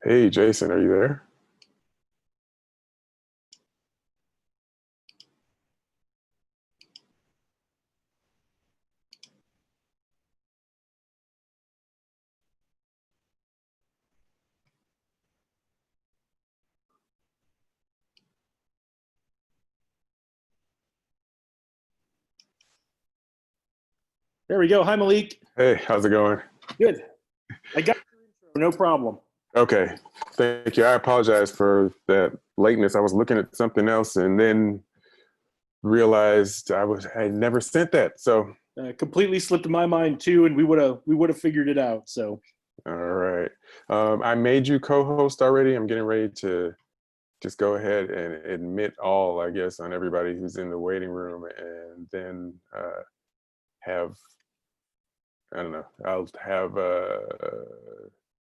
Hey, Jason, are you there? There we go. Hi, Malik. Hey, how's it going? Good. I got your intro. No problem. Okay, thank you. I apologize for that lateness. I was looking at something else and then realized I had never sent that. So, Completely slipped in my mind too, and we would have figured it out. So, all right. I made you co-host already. I'm getting ready to just go ahead and admit all, I guess, on everybody who's in the waiting room, and then have I don't know. I'll have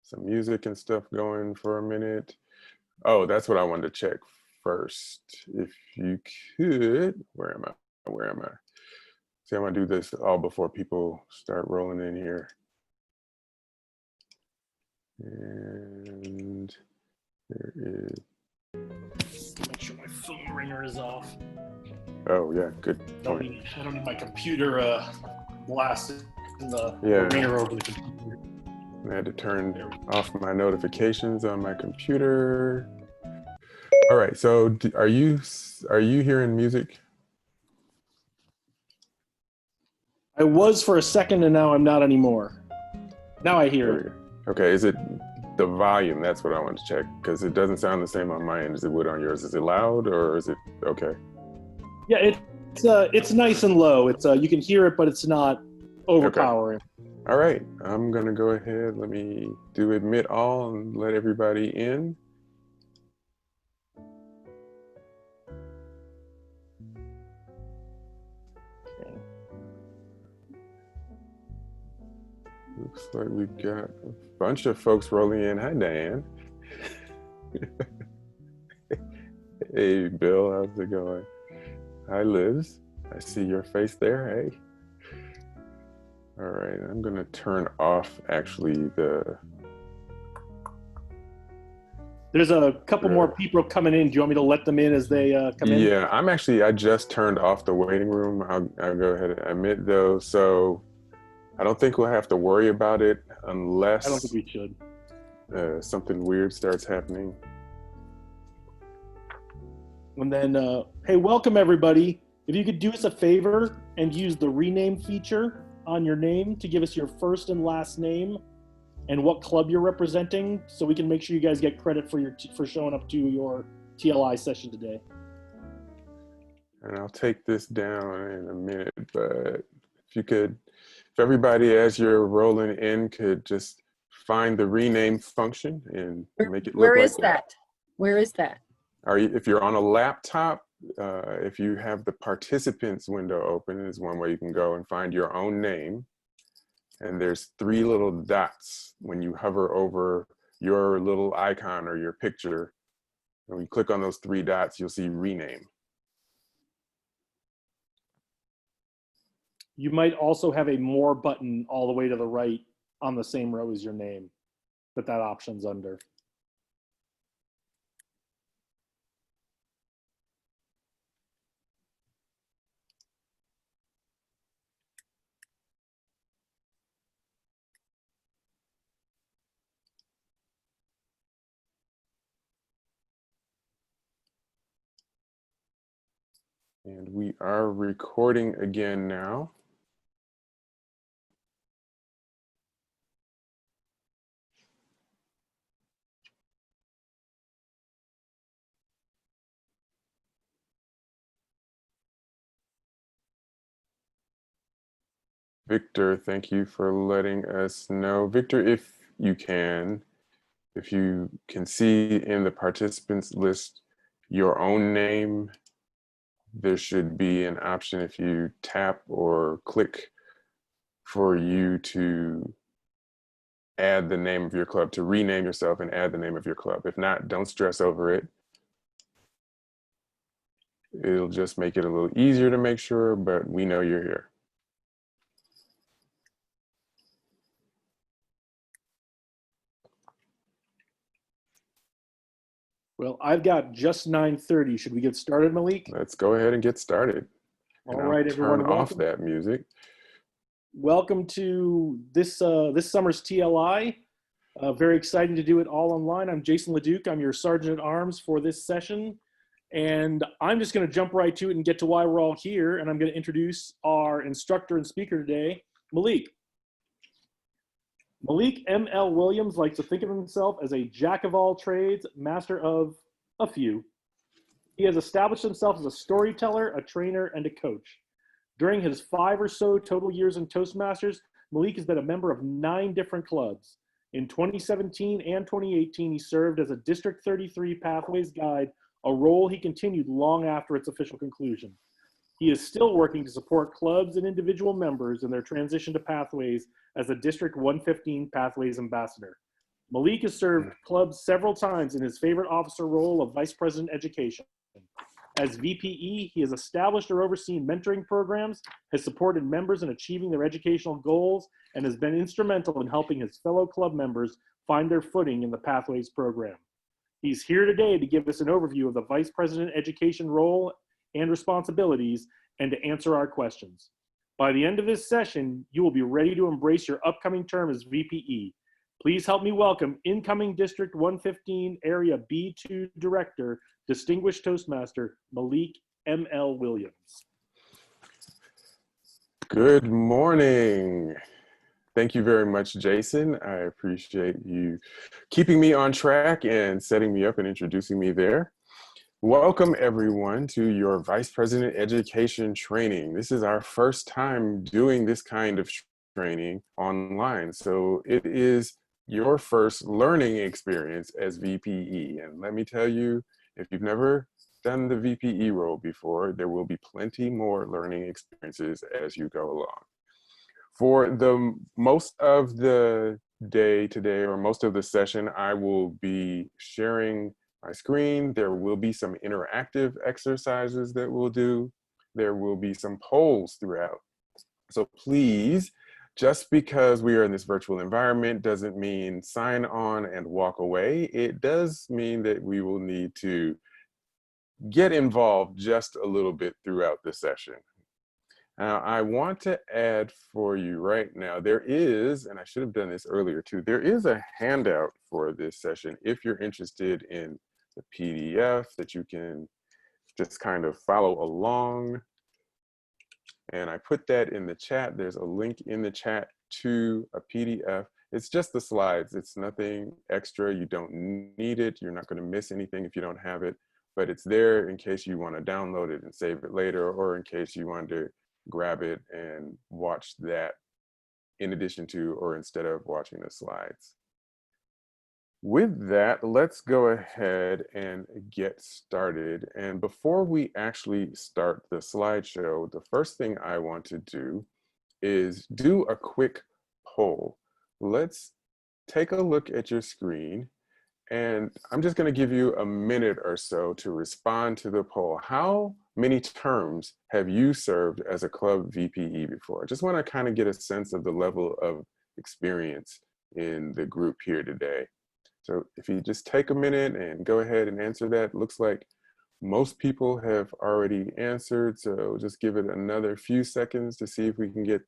some music and stuff going for a minute. Oh, that's what I wanted to check first. If you could, where am I? Where am I? See, I'm gonna do this all before people start rolling in here. And there is. make sure my phone ringer is off. Oh yeah, good point. I don't need my computer blasted in the Yeah. ringer over the computer. I had to turn off my notifications on my computer. All right. So, are you hearing music? I was for a second, and now I'm not anymore. Now I hear it. Okay. Is it the volume? That's what I want to check, because it doesn't sound the same on my end as it would on yours. Is it loud or is it okay? Yeah, it's nice and low. It's you can hear it, but it's not overpowering. Okay. All right. I'm gonna go ahead. Let me do admit all and let everybody in. Looks like we've got a bunch of folks rolling in. Hi, Diane. Hey, Bill, how's it going? Hi, Liz. I see your face there. Hey. All right, I'm gonna turn off actually There's a couple more people coming in. Do you want me to let them in as they come in? Yeah, I just turned off the waiting room. I'll go ahead and admit those. So I don't think we'll have to worry about it unless I don't think we should. Something weird starts happening. And then, hey, welcome everybody. If you could do us a favor and use the rename feature on your name to give us your first and last name and what club you're representing, so we can make sure you guys get credit for showing up to your TLI session today. And I'll take this down in a minute, but if everybody as you're rolling in could just find the rename function and make it look Where like is that? Where is that? If you're on a laptop, if you have the participants window open, is one way you can go and find your own name. And there's 3 little dots when you hover over your little icon or your picture. And when you click on those 3 dots, you'll see rename. You might also have a more button all the way to the right on the same row as your name, but that option's under. And we are recording again now. Victor, thank you for letting us know. Victor, if you can see in the participants list your own name, there should be an option if you tap or click for you to add the name of your club, to rename yourself and add the name of your club. If not, don't stress over it. It'll just make it a little easier to make sure, but we know you're here. Well, I've got just 9:30. Should we get started, Malik? Let's go ahead and get started. All And I'll right, everyone. turn off that music. Welcome to this summer's TLI. Very exciting to do it all online. I'm Jason LeDuc. I'm your Sergeant at Arms for this session. And I'm just going to jump right to it and get to why we're all here. And I'm going to introduce our instructor and speaker today, Malik. Malik M.L. Williams likes to think of himself as a jack of all trades, master of a few. He has established himself as a storyteller, a trainer, and a coach. During his 5 or so total years in Toastmasters, Malik has been a member of 9 different clubs. In 2017 and 2018, he served as a District 33 Pathways Guide, a role he continued long after its official conclusion. He is still working to support clubs and individual members in their transition to Pathways as a District 115 Pathways Ambassador. Malik has served clubs several times in his favorite officer role of Vice President Education. As VPE, he has established or overseen mentoring programs, has supported members in achieving their educational goals, and has been instrumental in helping his fellow club members find their footing in the Pathways program. He's here today to give us an overview of the Vice President Education role and responsibilities and to answer our questions. By the end of this session, you will be ready to embrace your upcoming term as VPE. Please help me welcome incoming District 115 Area B2 Director, Distinguished Toastmaster, Malik M.L. Williams. Good morning. Thank you very much, Jason. I appreciate you keeping me on track and setting me up and introducing me there. Welcome everyone to your Vice President Education training. This is our first time doing this kind of training online. So it is your first learning experience as VPE. And let me tell you, if you've never done the VPE role before, there will be plenty more learning experiences as you go along. For the most of the day today, or most of the session, I will be sharing my screen. There will be some interactive exercises that we'll do. There will be some polls throughout. So please, just because we are in this virtual environment doesn't mean sign on and walk away. It does mean that we will need to get involved just a little bit throughout the session. Now, I want to add for you right now, there is, and I should have done this earlier too, there is a handout for this session if you're interested in the PDF that you can just kind of follow along. And I put that in the chat. There's a link in the chat to a PDF. It's just the slides. It's nothing extra. You don't need it. You're not going to miss anything if you don't have it. But it's there in case you want to download it and save it later, or in case you want to grab it and watch that in addition to or instead of watching the slides. With that, let's go ahead and get started. And before we actually start the slideshow, the first thing I want to do is do a quick poll. Let's take a look at your screen, and I'm just going to give you a minute or so to respond to the poll. How many terms have you served as a club VPE before? I just want to kind of get a sense of the level of experience in the group here today. So if you just take a minute and go ahead and answer that, looks like most people have already answered. So just give it another few seconds to see if we can get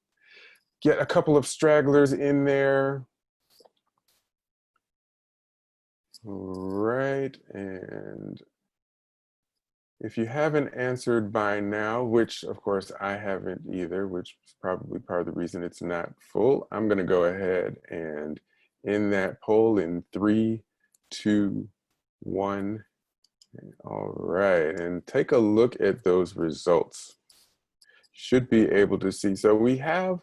a couple of stragglers in there. Right, and if you haven't answered by now, which of course I haven't either, which is probably part of the reason it's not full, I'm gonna go ahead and in that poll in 3, 2, 1. All right, and take a look at those results. Should be able to see. So we have,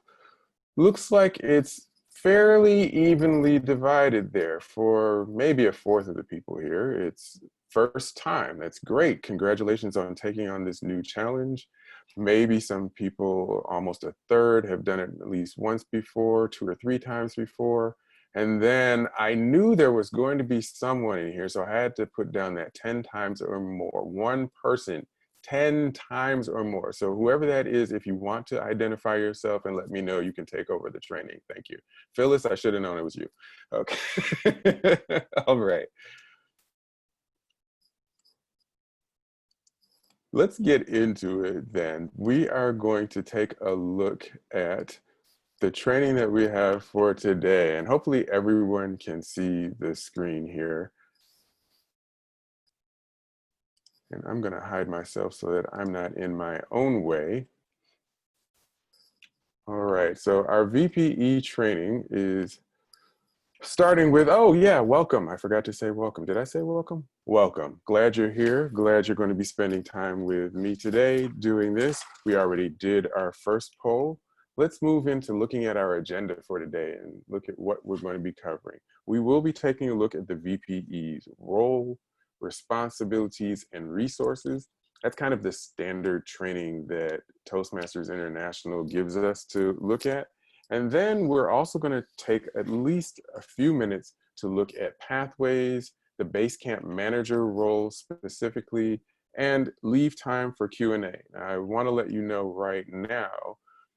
looks like it's fairly evenly divided there for maybe 1/4 of the people here. It's first time. That's great. Congratulations on taking on this new challenge. Maybe some people, almost 1/3, have done it at least once before, 2 or 3 times before. And then I knew there was going to be someone in here, so I had to put down that 10 times or more. One person, 10 times or more. So whoever that is, if you want to identify yourself and let me know, you can take over the training. Thank you. Phyllis, I should have known it was you. Okay. All right. let's get into it then. We are going to take a look at the training that we have for today, and hopefully everyone can see the screen here. And I'm going to hide myself so that I'm not in my own way. All right, so our VPE training is starting with, oh yeah, welcome. I forgot to say welcome. Did I say welcome? Welcome. Glad you're here. Glad you're going to be spending time with me today doing this. We already did our first poll. Let's move into looking at our agenda for today and look at what we're going to be covering. We will be taking a look at the VPE's role, responsibilities, and resources. That's kind of the standard training that Toastmasters International gives us to look at. And then we're also going to take at least a few minutes to look at pathways, the Basecamp manager role specifically, and leave time for Q&A. I want to let you know right now,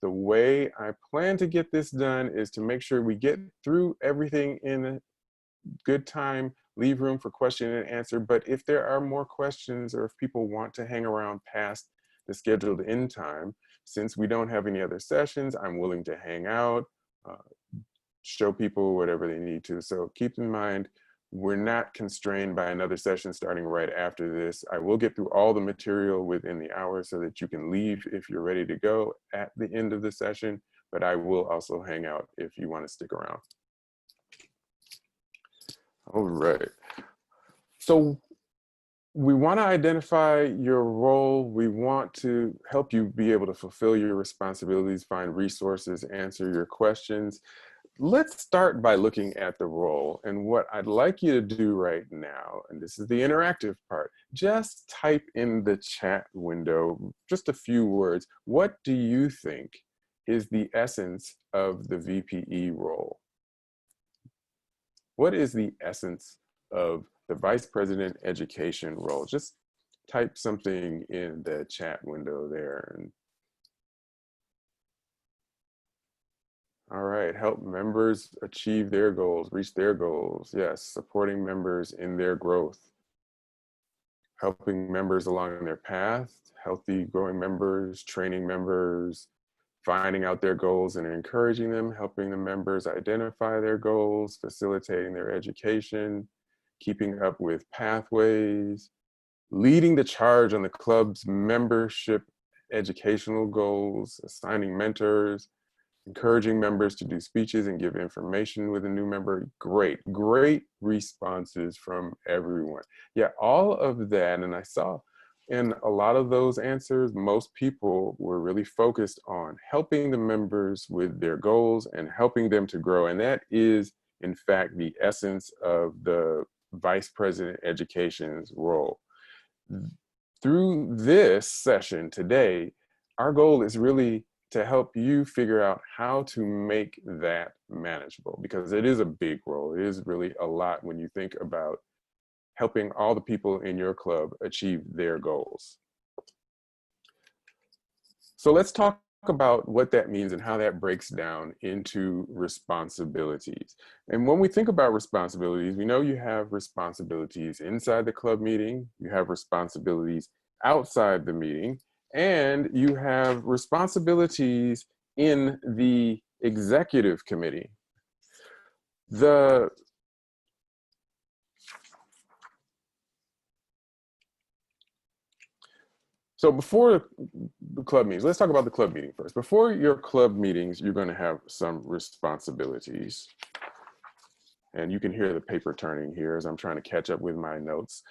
the way I plan to get this done is to make sure we get through everything in a good time, leave room for question and answer. But if there are more questions or if people want to hang around past the scheduled end time, since we don't have any other sessions, I'm willing to hang out, show people whatever they need to. So keep in mind, we're not constrained by another session starting right after this. I will get through all the material within the hour so that you can leave if you're ready to go at the end of the session, but I will also hang out if you want to stick around. All right. So we want to identify your role. We want to help you be able to fulfill your responsibilities, find resources, answer your questions. Let's start by looking at the role. And what I'd like you to do right now, and this is the interactive part, just type in the chat window just a few words. What do you think is the essence of the VPE role? What is the essence of the Vice President Education role? Just type something in the chat window there. And all right, help members achieve their goals, reach their goals. Yes, supporting members in their growth, helping members along their path, healthy growing members, training members, finding out their goals and encouraging them, helping the members identify their goals, facilitating their education, keeping up with pathways, leading the charge on the club's membership educational goals, assigning mentors, encouraging members to do speeches and give information with a new member. Great responses from everyone. Yeah, all of that, and I saw in a lot of those answers, most people were really focused on helping the members with their goals and helping them to grow. And that is, in fact, the essence of the Vice President Education's role. Through this session today, our goal is really to help you figure out how to make that manageable, because it is a big role. It is really a lot when you think about helping all the people in your club achieve their goals. So let's talk about what that means and how that breaks down into responsibilities. And when we think about responsibilities, we know you have responsibilities inside the club meeting, you have responsibilities outside the meeting, and you have responsibilities in the executive committee. So before the club meetings, let's talk about the club meeting first. Before your club meetings, you're going to have some responsibilities. And you can hear the paper turning here as I'm trying to catch up with my notes.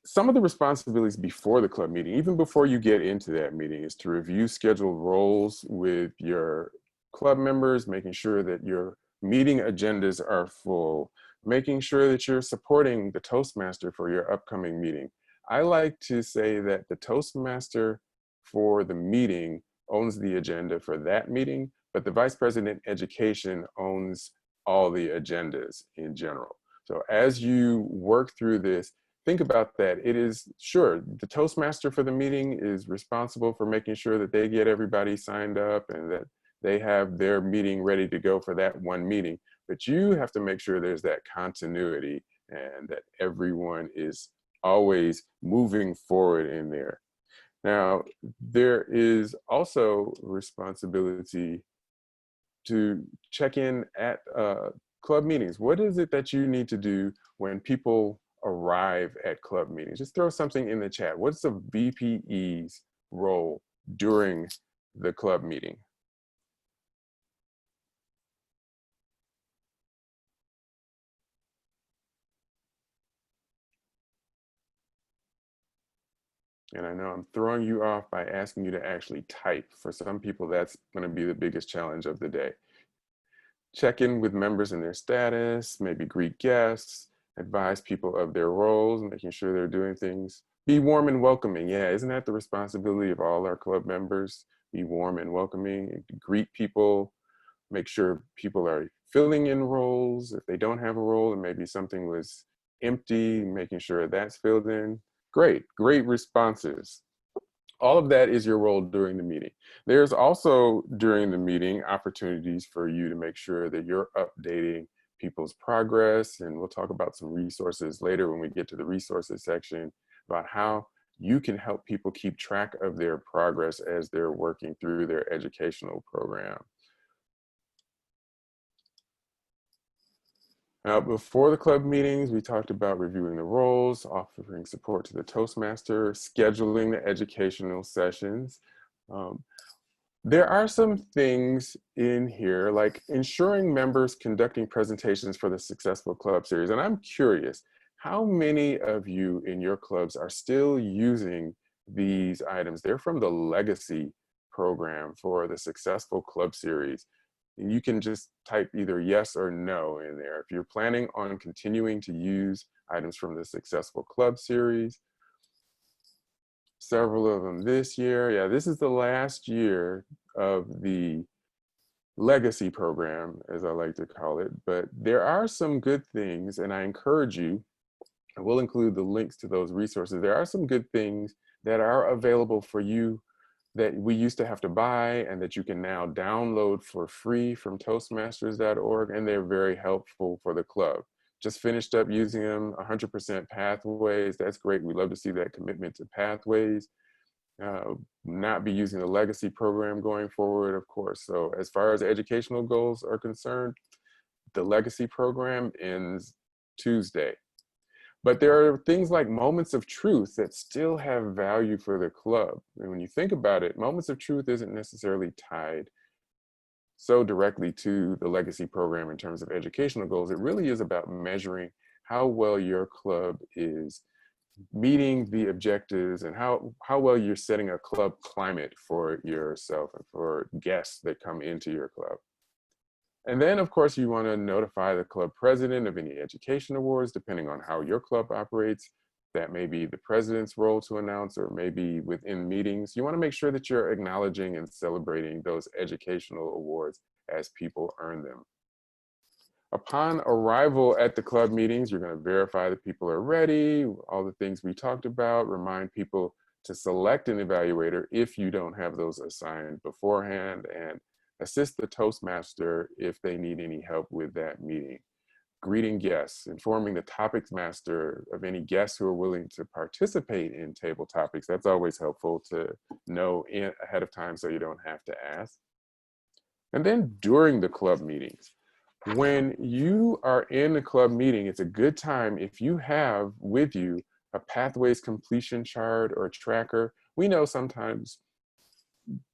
Some of the responsibilities before the club meeting, even before you get into that meeting, is to review scheduled roles with your club members, making sure that your meeting agendas are full, making sure that you're supporting the Toastmaster for your upcoming meeting. I like to say that the Toastmaster for the meeting owns the agenda for that meeting, but the Vice President Education owns all the agendas in general. So as you work through this, think about that. It is, sure, the Toastmaster for the meeting is responsible for making sure that they get everybody signed up and that they have their meeting ready to go for that one meeting. But you have to make sure there's that continuity and that everyone is always moving forward in there. Now, there is also responsibility to check in at club meetings. What is it that you need to do when people arrive at club meetings? Just throw something in the chat. What's the VPE's role during the club meeting? And I know I'm throwing you off by asking you to actually type. For some people, that's going to be the biggest challenge of the day. Check in with members and their status, maybe greet guests, advise people of their roles, making sure they're doing things. Be warm and welcoming. Yeah, isn't that the responsibility of all our club members? Be warm and welcoming, greet people, make sure people are filling in roles. If they don't have a role and maybe something was empty, making sure that's filled in. Great responses. All of that is your role during the meeting. There's also during the meeting opportunities for you to make sure that you're updating people's progress. And we'll talk about some resources later when we get to the resources section about how you can help people keep track of their progress as they're working through their educational program. Now, before the club meetings, we talked about reviewing the roles, offering support to the Toastmaster, scheduling the educational sessions. There are some things in here like ensuring members conducting presentations for the successful club series. And I'm curious, how many of you in your clubs are still using these items? They're from the legacy program for the successful club series. And you can just type either yes or no in there. If you're planning on continuing to use items from the successful club series, several of them this year. Yeah, this is the last year of the legacy program, as I like to call it, but there are some good things, and I encourage you, I will include the links to those resources. There are some good things that are available for you that we used to have to buy and that you can now download for free from Toastmasters.org, and they're very helpful for the club. Just finished up using them, 100% pathways. That's great. We love to see that commitment to pathways. Not be using the legacy program going forward, of course. So as far as educational goals are concerned, the legacy program ends Tuesday. But there are things like moments of truth that still have value for the club. And when you think about it, moments of truth isn't necessarily tied so directly to the legacy program in terms of educational goals. It really is about measuring how well your club is meeting the objectives and how well you're setting a club climate for yourself and for guests that come into your club. And then, of course, you want to notify the club president of any education awards, depending on how your club operates. That may be the president's role to announce, or maybe within meetings. You want to make sure that you're acknowledging and celebrating those educational awards as people earn them. Upon arrival at the club meetings, you're going to verify that people are ready, all the things we talked about, remind people to select an evaluator if you don't have those assigned beforehand, and assist the Toastmaster if they need any help with that meeting. Greeting guests, informing the topics master of any guests who are willing to participate in table topics. That's always helpful to know ahead of time so you don't have to ask. And then during the club meetings, when you are in a club meeting, it's a good time if you have with you a pathways completion chart or tracker. We know sometimes,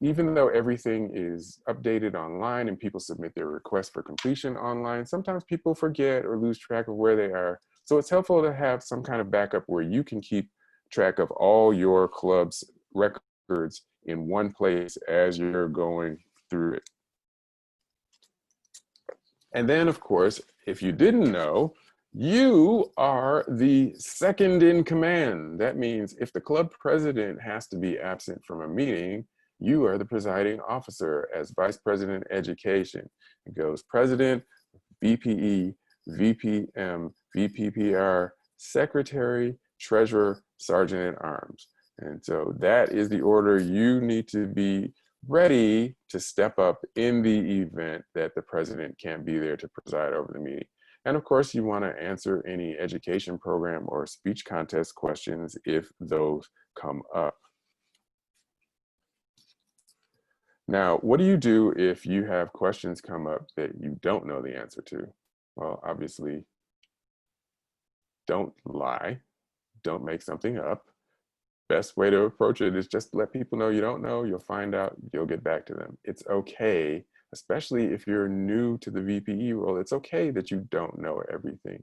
even though everything is updated online and people submit their requests for completion online, sometimes people forget or lose track of where they are. So it's helpful to have some kind of backup where you can keep track of all your club's records in one place as you're going through it. And then, of course, if you didn't know, you are the second in command. That means if the club president has to be absent from a meeting, you are the presiding officer as Vice President Education. It goes President, VPE, VPM, VPPR, Secretary, Treasurer, Sergeant at Arms. And so that is the order you need to be ready to step up in the event that the president can't be there to preside over the meeting. And of course, you want to answer any education program or speech contest questions if those come up. Now, what do you do if you have questions come up that you don't know the answer to? Well, obviously, don't lie, don't make something up. Best way to approach it is just let people know you don't know, you'll find out, you'll get back to them. It's okay, especially if you're new to the VPE role, it's okay that you don't know everything.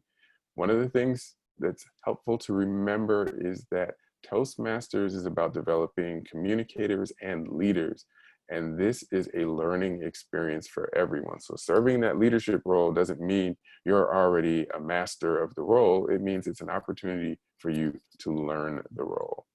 One of the things that's helpful to remember is that Toastmasters is about developing communicators and leaders. And this is a learning experience for everyone. So serving that leadership role doesn't mean you're already a master of the role. It means it's an opportunity for you to learn the role.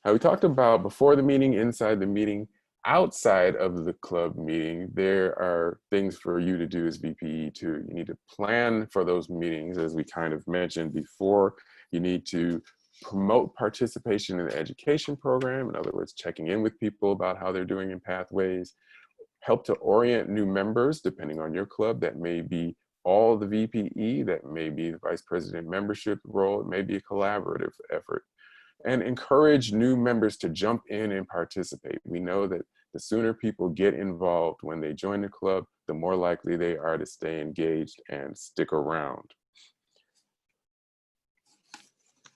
Now, we talked about before the meeting, inside the meeting, outside of the club meeting, there are things for you to do as VPE too. You need to plan for those meetings, as we kind of mentioned before. You need to promote participation in the education program. In other words, checking in with people about how they're doing in pathways. Help to orient new members, depending on your club. That may be all the VPE, that may be the vice president membership role, it may be a collaborative effort. And encourage new members to jump in and participate. We know that the sooner people get involved when they join the club, the more likely they are to stay engaged and stick around.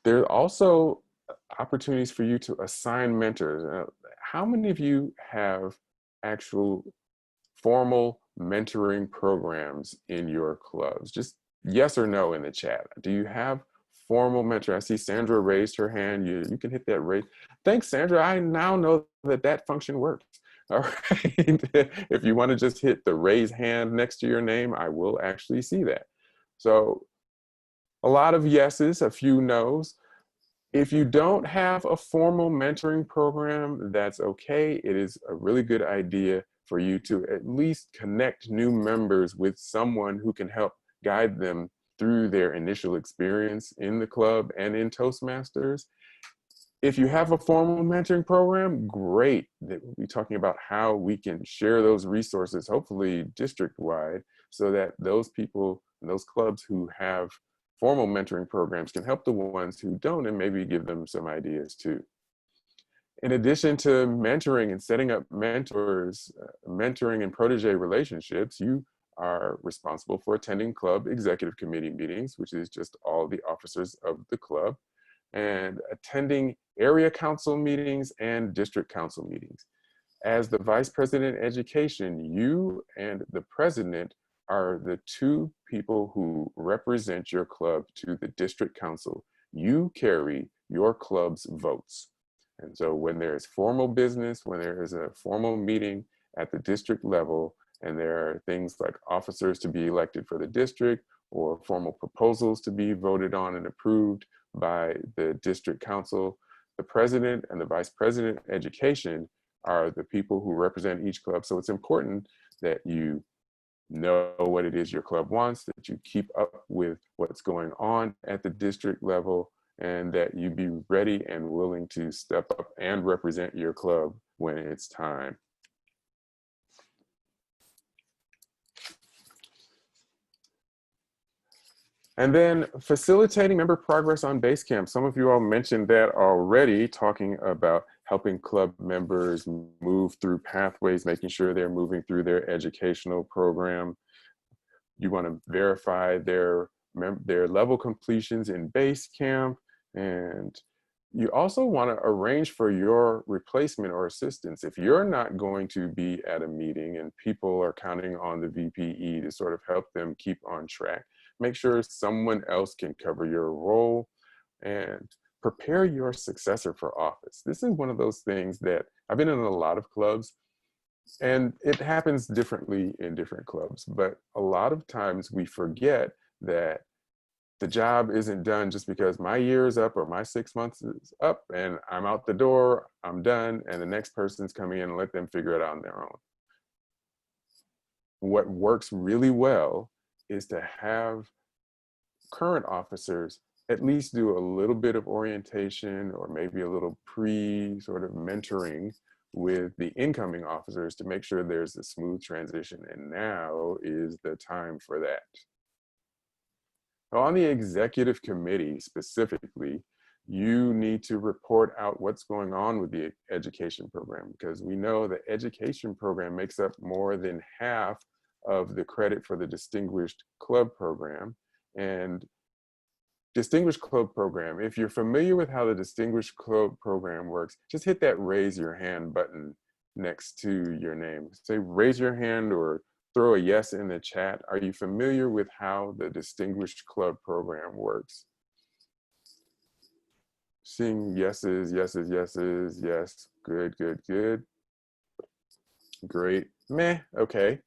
There are also opportunities for you to assign mentors. How many of you have actual formal mentoring programs in your clubs? Just yes or no in the chat. Do you have formal mentor? I see Sandra raised her hand. You can hit that raise. Thanks, Sandra. I now know that that function works. All right. If you want to just hit the raise hand next to your name, I will actually see that. So a lot of yeses, a few nos. If you don't have a formal mentoring program, that's okay. It is a really good idea for you to at least connect new members with someone who can help guide them through their initial experience in the club and in Toastmasters. If you have a formal mentoring program, great. We'll be talking about how we can share those resources, hopefully district-wide, so that those people, those clubs who have formal mentoring programs can help the ones who don't and maybe give them some ideas too. In addition to mentoring and setting up mentors, mentoring and protege relationships, you are responsible for attending club executive committee meetings, which is just all the officers of the club, and attending area council meetings and district council meetings. As the vice president education, you and the president are the two people who represent your club to the district council. You carry your club's votes. And so when there's formal business, when there is a formal meeting at the district level, and there are things like officers to be elected for the district or formal proposals to be voted on and approved by the district council, the president and the vice president education are the people who represent each club. So it's important that you know what it is your club wants, that you keep up with what's going on at the district level, and that you be ready and willing to step up and represent your club when it's time. And then facilitating member progress on Basecamp. Some of you all mentioned that already, talking about helping club members move through pathways, making sure they're moving through their educational program. You want to verify their level completions in Basecamp, and you also want to arrange for your replacement or assistance. If you're not going to be at a meeting and people are counting on the VPE to sort of help them keep on track, make sure someone else can cover your role, and prepare your successor for office. This is one of those things that I've been in a lot of clubs, and it happens differently in different clubs, but a lot of times we forget that the job isn't done just because my year is up or my 6 months is up and I'm out the door, I'm done, and the next person's coming in and let them figure it out on their own. What works really well is to have current officers at least do a little bit of orientation or maybe a little sort of mentoring with the incoming officers to make sure there's a smooth transition. And now is the time for that. On the executive committee specifically, you need to report out what's going on with the education program, because we know the education program makes up more than half of the credit for the Distinguished Club program. And Distinguished Club program, if you're familiar with how the Distinguished Club program works, just hit that raise your hand button next to your name. Say raise your hand or throw a yes in the chat. Are you familiar with how the Distinguished Club program works? Seeing yeses, yeses, yeses, yes, good, good, good. Great, meh, okay.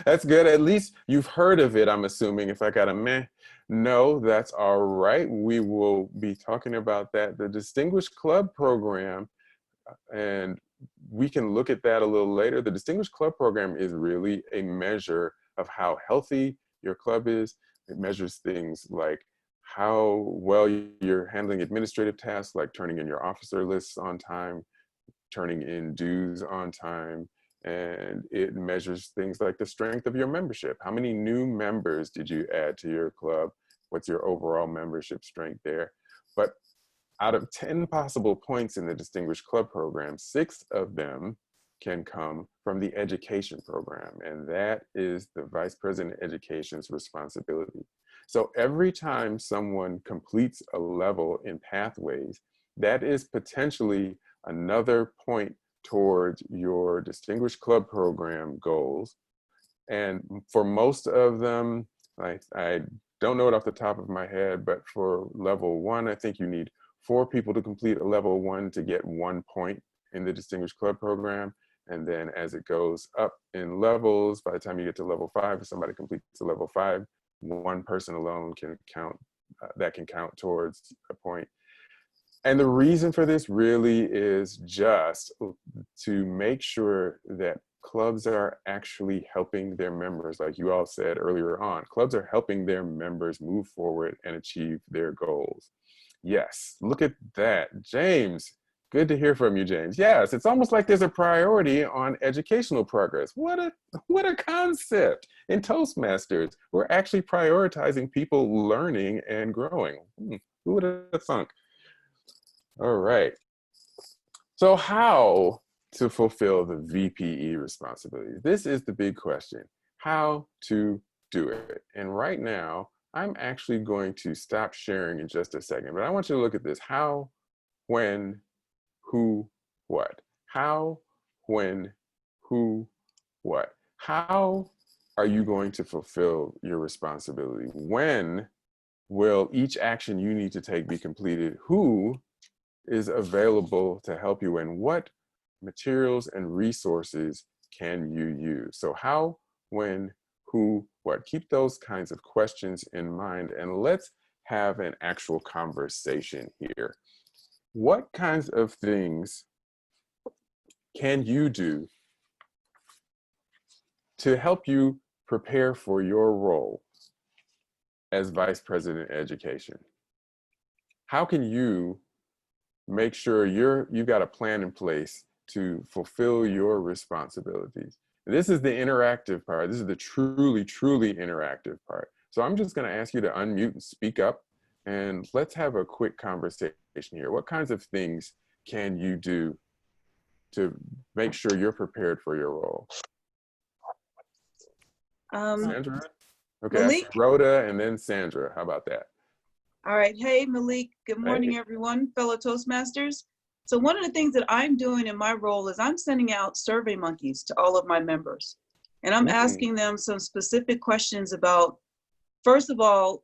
That's good, at least you've heard of it, I'm assuming. If I got a meh, no, that's all right. We will be talking about that. The Distinguished Club program, and we can look at that a little later. The Distinguished Club program is really a measure of how healthy your club is. It measures things like how well you're handling administrative tasks, like turning in your officer lists on time, turning in dues on time, and it measures things like the strength of your membership. How many new members did you add to your club? What's your overall membership strength there? But out of 10 possible points in the Distinguished Club program, 6 of them can come from the education program, and that is the Vice President of Education's responsibility. So every time someone completes a level in pathways, that is potentially another point towards your Distinguished Club program goals. And for most of them, I don't know it off the top of my head, but for level 1, I think you need 4 people to complete a level 1 to get 1 point in the Distinguished Club program. And then as it goes up in levels, by the time you get to level 5, if somebody completes a level 5, 1 person alone can count, that can count towards a point. And the reason for this really is just to make sure that clubs are actually helping their members. Like you all said earlier on, clubs are helping their members move forward and achieve their goals. Yes, look at that. James, good to hear from you, James. Yes, it's almost like there's a priority on educational progress. What a concept. In Toastmasters, we're actually prioritizing people learning and growing. Who would have thunk? All right. So how to fulfill the VPE responsibility? This is the big question. How to do it? And right now, I'm actually going to stop sharing in just a second, but I want you to look at this. How, when, who, what? How, when, who, what? How are you going to fulfill your responsibility? When will each action you need to take be completed? Who is available to help you, and what materials and resources can you use? So how, when, who, what? Keep those kinds of questions in mind, and let's have an actual conversation here. What kinds of things can you do to help you prepare for your role as Vice President of Education? How can you make sure you've got a plan in place to fulfill your responsibilities? This is the interactive part. This is the truly, truly interactive part. So I'm just going to ask you to unmute and speak up, and let's have a quick conversation here. What kinds of things can you do to make sure you're prepared for your role? Sandra? Okay, Malik? Rhoda and then Sandra. How about that? All right. Hey, Malik. Good morning, Hey. everyone, fellow Toastmasters. So one of the things that I'm doing in my role is I'm sending out survey monkeys to all of my members. And I'm asking them some specific questions about, first of all,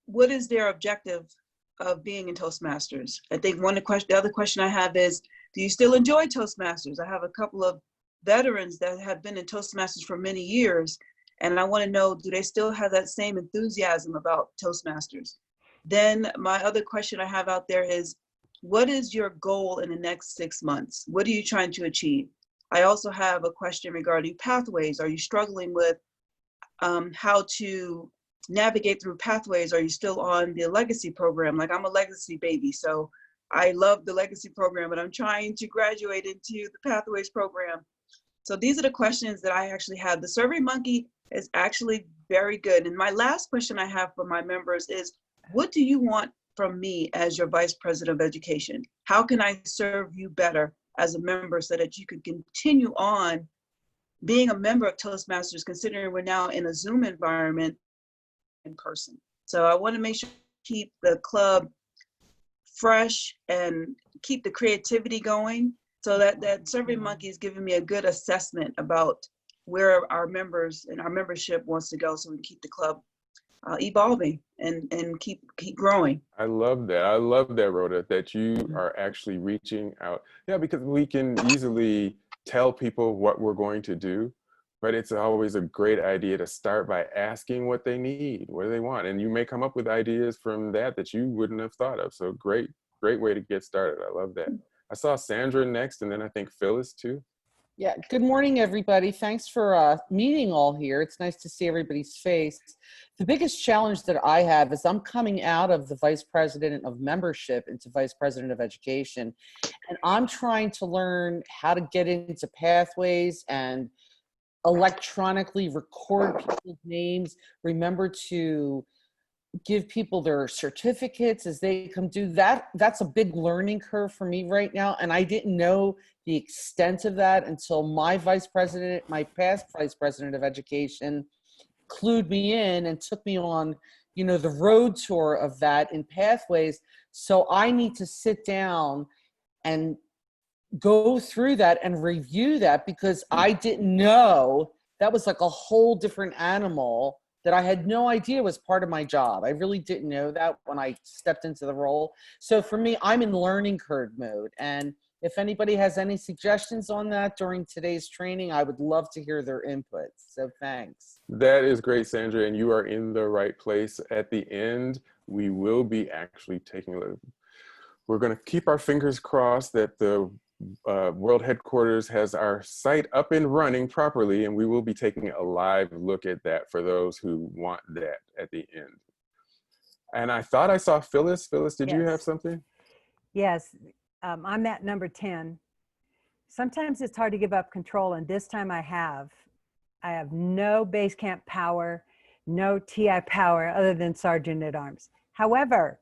what is their objective of being in Toastmasters? I think the other question I have is, do you still enjoy Toastmasters? I have a couple of veterans that have been in Toastmasters for many years, and I want to know, do they still have that same enthusiasm about Toastmasters? Then my other question I have out there is, what is your goal in the next 6 months? What are you trying to achieve? I also have a question regarding pathways. Are you struggling with how to navigate through pathways? Are you still on the legacy program? Like, I'm a legacy baby, so I love the legacy program, but I'm trying to graduate into the pathways program. So these are the questions that I actually have. The Survey Monkey is actually very good. And my last question I have for my members is, what do you want from me as your Vice President of Education? How can I serve you better as a member so that you could continue on being a member of Toastmasters, considering we're now in a Zoom environment in person? So I want to make sure to keep the club fresh and keep the creativity going, so that SurveyMonkey is giving me a good assessment about where our members and our membership wants to go, so we can keep the club evolving and keep growing. I love that. I love that, Rhoda, that you are actually reaching out. Yeah, because we can easily tell people what we're going to do, but it's always a great idea to start by asking what they need, what do they want? And you may come up with ideas from that you wouldn't have thought of. So great way to get started. I love that. I saw Sandra next, and then I think Phyllis too. Yeah, good morning, everybody. Thanks for meeting all here. It's nice to see everybody's face. The biggest challenge that I have is I'm coming out of the Vice President of Membership into Vice President of Education, and I'm trying to learn how to get into pathways and electronically record people's names, remember to give people their certificates as they come due. That's a big learning curve for me right now, and I didn't know the extent of that until my past Vice President of Education clued me in and took me on, the road tour of that in pathways. So I need to sit down and go through that and review that, because I didn't know that was like a whole different animal that I had no idea was part of my job. I really didn't know that when I stepped into the role. So for me, I'm in learning curve mode. And if anybody has any suggestions on that during today's training, I would love to hear their input. So thanks. That is great, Sandra, and you are in the right place. At the end, we will be actually we're going to keep our fingers crossed that the World Headquarters has our site up and running properly, and we will be taking a live look at that for those who want that at the end. And I thought I saw Phyllis. Phyllis, did you have something? Yes, I'm at number 10. Sometimes it's hard to give up control, and this time I have no base camp power, no TI power other than Sergeant at Arms. However,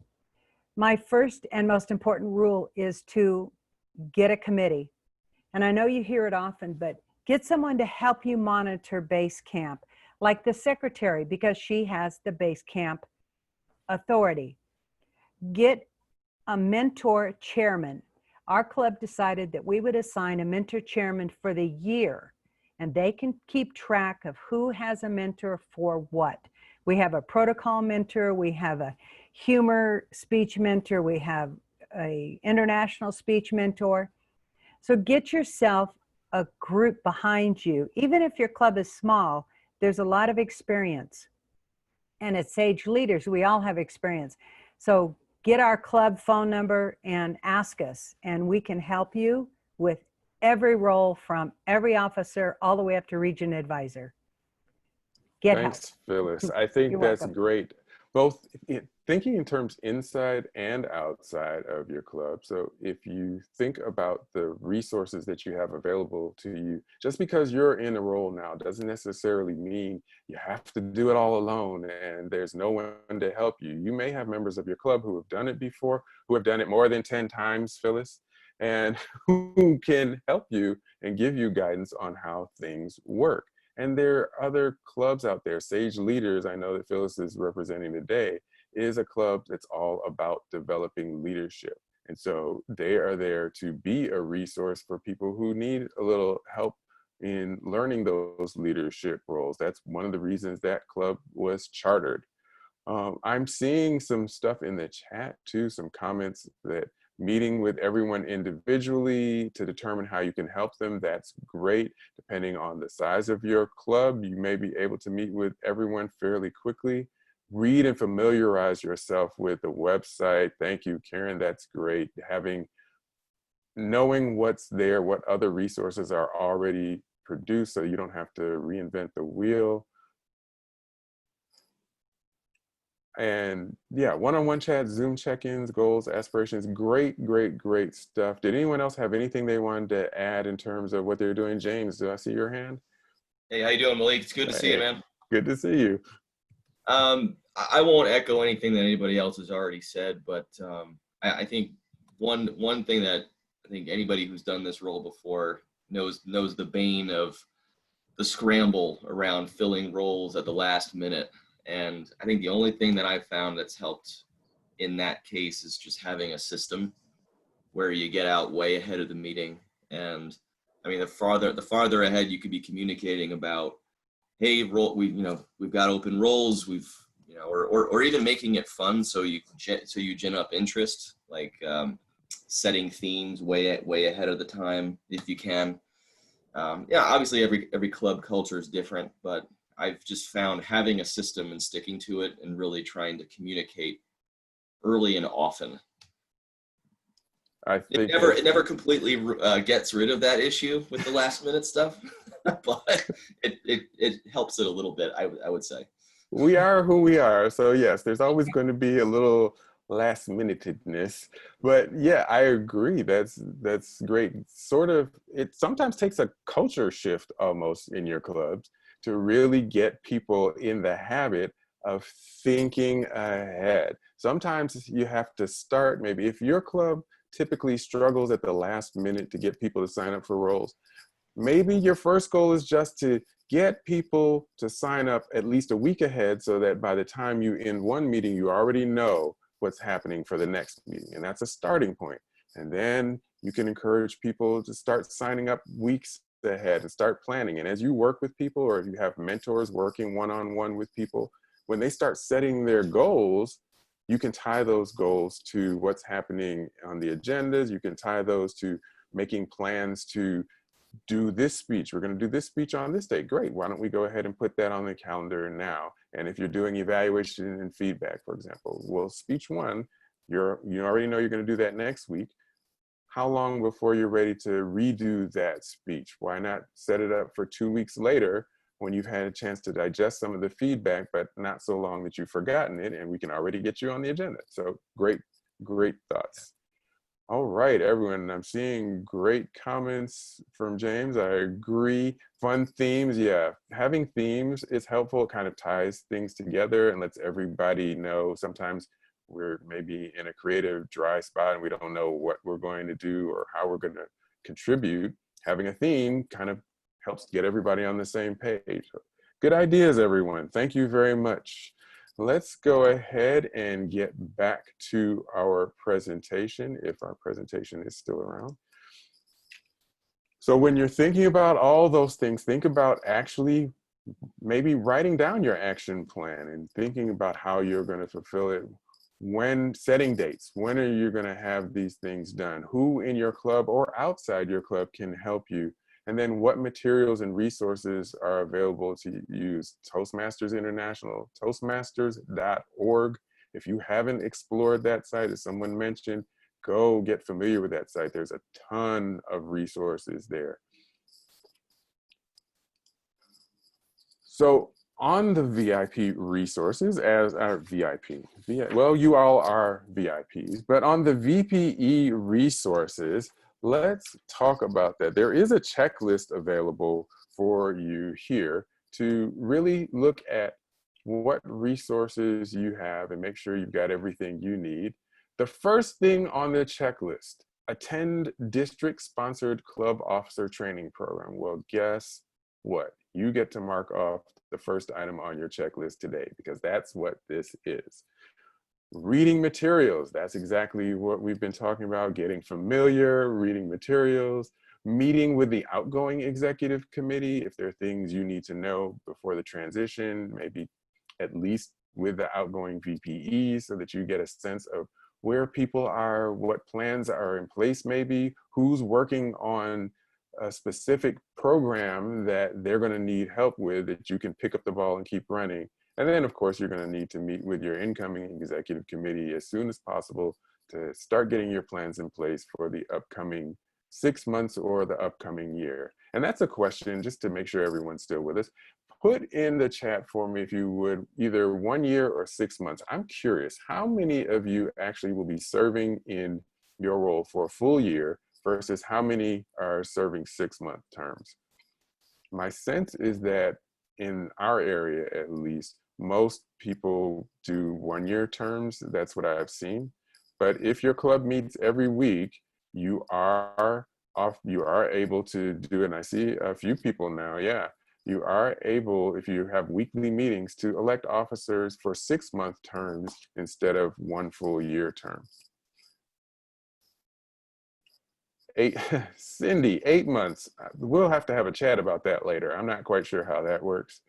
my first and most important rule is to get a committee. And I know you hear it often, but get someone to help you monitor base camp, like the secretary, because she has the base camp authority. Get a mentor chairman. Our club decided that we would assign a mentor chairman for the year, and they can keep track of who has a mentor for what. We have a protocol mentor, we have a humor speech mentor, we have a international speech mentor. So get yourself a group behind you. Even if your club is small, there's a lot of experience. And as Sage leaders, we all have experience. So get our club phone number and ask us, and we can help you with every role, from every officer all the way up to region advisor. Thanks, Phyllis. I think You're that's welcome. great. Both thinking in terms inside and outside of your club. So if you think about the resources that you have available to you, just because you're in a role now doesn't necessarily mean you have to do it all alone and there's no one to help you. You may have members of your club who have done it before, who have done it more than 10 times, Phyllis, and who can help you and give you guidance on how things work. And there are other clubs out there. Sage Leaders, I know that Phyllis is representing today, is a club that's all about developing leadership. And so they are there to be a resource for people who need a little help in learning those leadership roles. That's one of the reasons that club was chartered. I'm seeing some stuff in the chat too, some comments that meeting with everyone individually to determine how you can help them, that's great. Depending on the size of your club, you may be able to meet with everyone fairly quickly. Read and familiarize yourself with the website. Thank you, Karen, that's great. Knowing what's there, what other resources are already produced so you don't have to reinvent the wheel. And yeah, one-on-one chats, Zoom check-ins, goals, aspirations, great stuff. Did anyone else have anything they wanted to add in terms of what they're doing? James, do I see your hand? Hey, how you doing, Malik? It's good to see you, man. Good to see you. I won't echo anything that anybody else has already said, but I think one thing that I think anybody who's done this role before knows the bane of the scramble around filling roles at the last minute. And I think the only thing that I've found that's helped in that case is just having a system where you get out way ahead of the meeting. And I mean, the farther ahead you could be communicating about, hey, we've got open roles, or even making it fun, so you gin up interest, like setting themes way ahead of the time if you can. Yeah, obviously every club culture is different, but I've just found having a system and sticking to it and really trying to communicate early and often. I think it never completely gets rid of that issue with the last minute stuff, but it helps it a little bit, I would say. We are who we are. So yes, there's always going to be a little last minutedness, but yeah, I agree. That's great. Sort of, it sometimes takes a culture shift almost in your clubs to really get people in the habit of thinking ahead. Sometimes you have to start, maybe if your club typically struggles at the last minute to get people to sign up for roles, maybe your first goal is just to get people to sign up at least a week ahead, so that by the time you end one meeting, you already know what's happening for the next meeting. And that's a starting point. And then you can encourage people to start signing up weeks ahead and start planning. And as you work with people, or if you have mentors working one-on-one with people, when they start setting their goals, you can tie those goals to what's happening on the agendas. You can tie those to making plans to do this speech. We're going to do this speech on this day. Great. Why don't we go ahead and put that on the calendar now? And if you're doing evaluation and feedback, for example, well, speech one, you already know you're going to do that next week. How long before you're ready to redo that speech? Why not set it up for 2 weeks later when you've had a chance to digest some of the feedback, but not so long that you've forgotten it, and we can already get you on the agenda. So great thoughts. All right, everyone, I'm seeing great comments from James. I agree. Fun themes, yeah. Having themes is helpful. It kind of ties things together and lets everybody know. Sometimes we're maybe in a creative dry spot and we don't know what we're going to do or how we're going to contribute. Having a theme kind of helps get everybody on the same page. So, good ideas, everyone. Thank you very much. Let's go ahead and get back to our presentation, if our presentation is still around. So when you're thinking about all those things, think about actually maybe writing down your action plan and thinking about how you're going to fulfill it. When setting dates, when are you going to have these things done? Who in your club or outside your club can help you? And then what materials and resources are available to use? Toastmasters International, toastmasters.org. If you haven't explored that site, as someone mentioned, go get familiar with that site. There's a ton of resources there. So on the VIP resources, as our well, you all are VIPs, but on the VPE resources, let's talk about that. There is a checklist available for you here to really look at what resources you have and make sure you've got everything you need. The first thing on the checklist, attend district-sponsored club officer training program. Well, guess what? You get to mark off the first item on your checklist today, because that's what this is. Reading materials, that's exactly what we've been talking about, getting familiar, reading materials, meeting with the outgoing executive committee if there are things you need to know before the transition, maybe at least with the outgoing VPE, so that you get a sense of where people are, what plans are in place maybe, who's working on a specific program that they're going to need help with, that you can pick up the ball and keep running. And then, of course, you're going to need to meet with your incoming executive committee as soon as possible to start getting your plans in place for the upcoming 6 months or the upcoming year. And that's a question, just to make sure everyone's still with us. Put in the chat for me, if you would, either 1 year or 6 months. I'm curious, how many of you actually will be serving in your role for a full year versus how many are serving 6-month terms? My sense is that in our area at least, most people do 1-year terms. That's what I've seen. But if your club meets every week, you are able to do it. And I see a few people now, yeah. You are able, if you have weekly meetings, to elect officers for 6-month terms instead of 1 full year term. Cindy, 8 months. We'll have to have a chat about that later. I'm not quite sure how that works,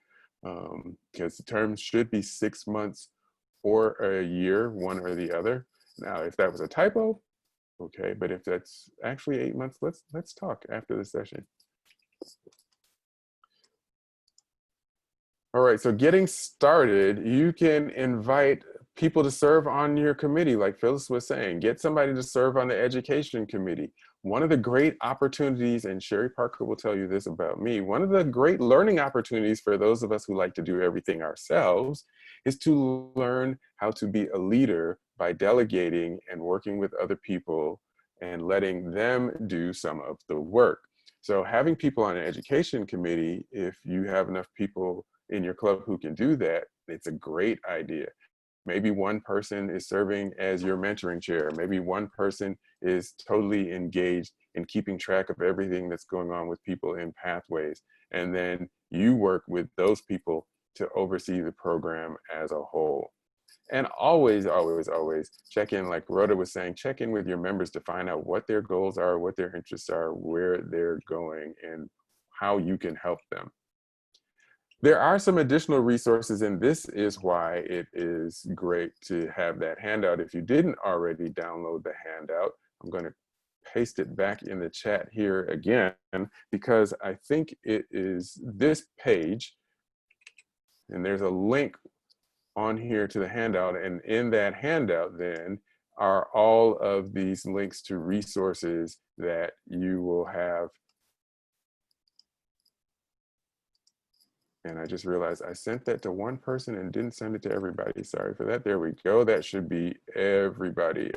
because the terms should be 6 months or a year, one or the other. Now, if that was a typo, okay, but if that's actually 8 months, let's talk after the session. All right, so getting started, you can invite people to serve on your committee, like Phyllis was saying. Get somebody to serve on the education committee. One of the great opportunities, and Sherry Parker will tell you this about me, one of the great learning opportunities for those of us who like to do everything ourselves is to learn how to be a leader by delegating and working with other people and letting them do some of the work. So having people on an education committee, if you have enough people in your club who can do that, it's a great idea. Maybe one person is serving as your mentoring chair. Maybe one person is totally engaged in keeping track of everything that's going on with people in pathways. And then you work with those people to oversee the program as a whole. And always, always, always check in, like Rhoda was saying, check in with your members to find out what their goals are, what their interests are, where they're going, and how you can help them. There are some additional resources, and this is why it is great to have that handout. If you didn't already download the handout, I'm going to paste it back in the chat here again, because I think it is this page, and there's a link on here to the handout, and in that handout then are all of these links to resources that you will have. And I just realized I sent that to one person and didn't send it to everybody. Sorry for that. There we go. That should be everybody.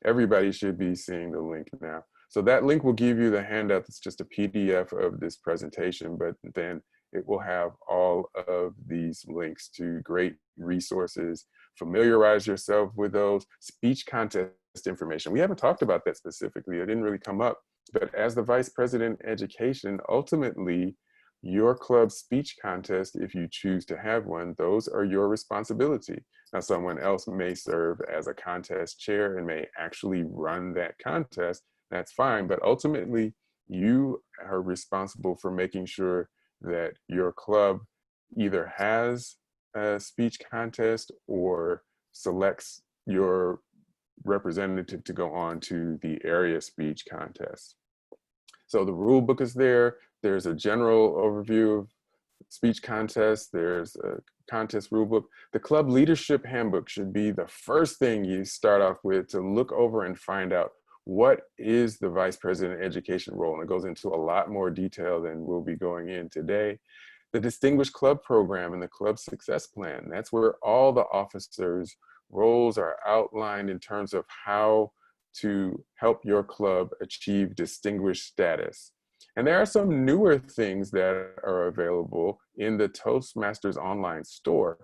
Everybody should be seeing the link now. So that link will give you the handout. It's just a PDF of this presentation, but then it will have all of these links to great resources. Familiarize yourself with those. Speech contest information. We haven't talked about that specifically. It didn't really come up. But as the Vice President Education, ultimately, your club's speech contest, if you choose to have one, those are your responsibility. Now, someone else may serve as a contest chair and may actually run that contest. That's fine, but ultimately, you are responsible for making sure that your club either has a speech contest or selects your representative to go on to the area speech contest. So the rule book is there. There's a general overview of speech contests. There's a contest rule book. The club leadership handbook should be the first thing you start off with to look over and find out what is the Vice President Education role. And it goes into a lot more detail than we'll be going in today. The Distinguished Club Program and the Club Success Plan. That's where all the officers' roles are outlined in terms of how to help your club achieve distinguished status. And there are some newer things that are available in the Toastmasters online store,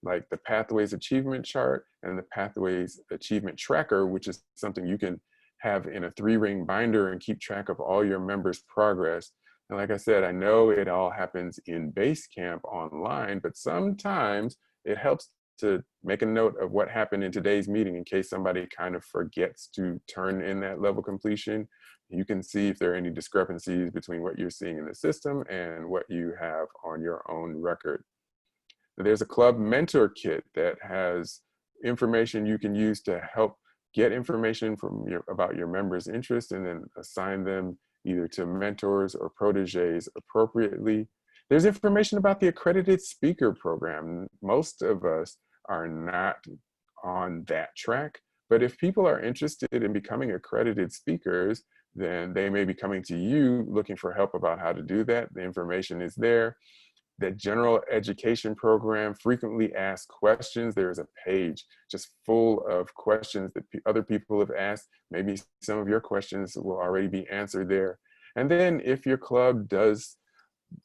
like the Pathways Achievement Chart and the Pathways Achievement Tracker, which is something you can have in a 3-ring binder and keep track of all your members' progress. And like I said, I know it all happens in Basecamp online, but sometimes it helps to make a note of what happened in today's meeting in case somebody kind of forgets to turn in that level completion. You can see if there are any discrepancies between what you're seeing in the system and what you have on your own record. There's a club mentor kit that has information you can use to help get information from about your members' interests and then assign them either to mentors or proteges appropriately. There's information about the accredited speaker program. Most of us are not on that track, but if people are interested in becoming accredited speakers, then they may be coming to you looking for help about how to do that. The information is there. The general education program, frequently asked questions. There's a page just full of questions that other people have asked. Maybe some of your questions will already be answered there. And then if your club does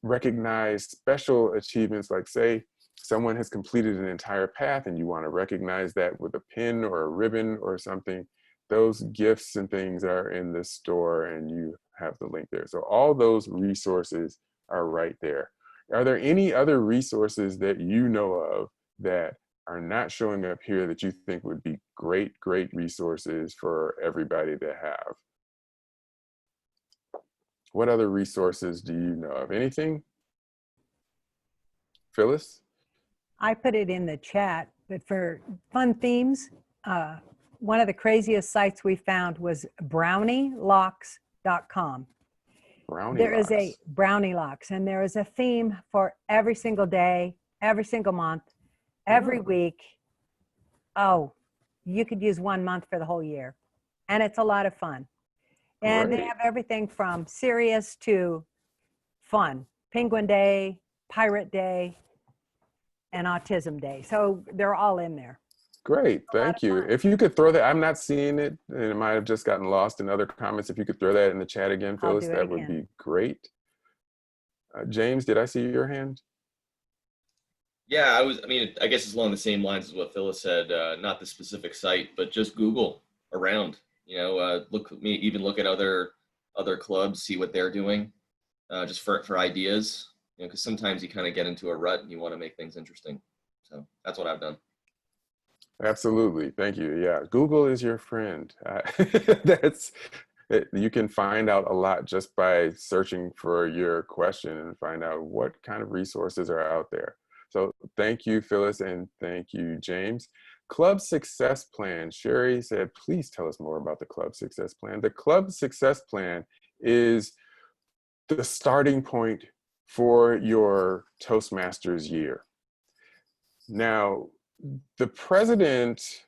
recognize special achievements, like say someone has completed an entire path and you want to recognize that with a pin or a ribbon or something. Those gifts and things are in the store and you have the link there. So all those resources are right there. Are there any other resources that you know of that are not showing up here that you think would be great resources for everybody to have? What other resources do you know of? Anything? Phyllis? I put it in the chat, but for fun themes, one of the craziest sites we found was brownielocks.com. There is a Brownie Locks, and there is a theme for every single day, every single month, every week. Oh, you could use 1 month for the whole year. And it's a lot of fun. And they have everything from serious to fun. Penguin Day, Pirate Day, and Autism Day. So they're all in there. Great, thank you. If you could throw that, I'm not seeing it, and it might have just gotten lost in other comments. If you could throw that in the chat again, Phyllis, that would be great. James, did I see your hand? Yeah, I guess it's along the same lines as what Phyllis said, not the specific site, but just Google around, even look at other clubs, see what they're doing, just for ideas, because sometimes you kind of get into a rut and you want to make things interesting. So that's what I've done. Absolutely, thank you. Yeah, Google is your friend. You can find out a lot just by searching for your question and find out what kind of resources are out there. So thank you, Phyllis, and thank you, James. Club Success Plan. Sherry said, please tell us more about the Club Success Plan. The Club Success Plan is the starting point for your Toastmasters year. Now, the president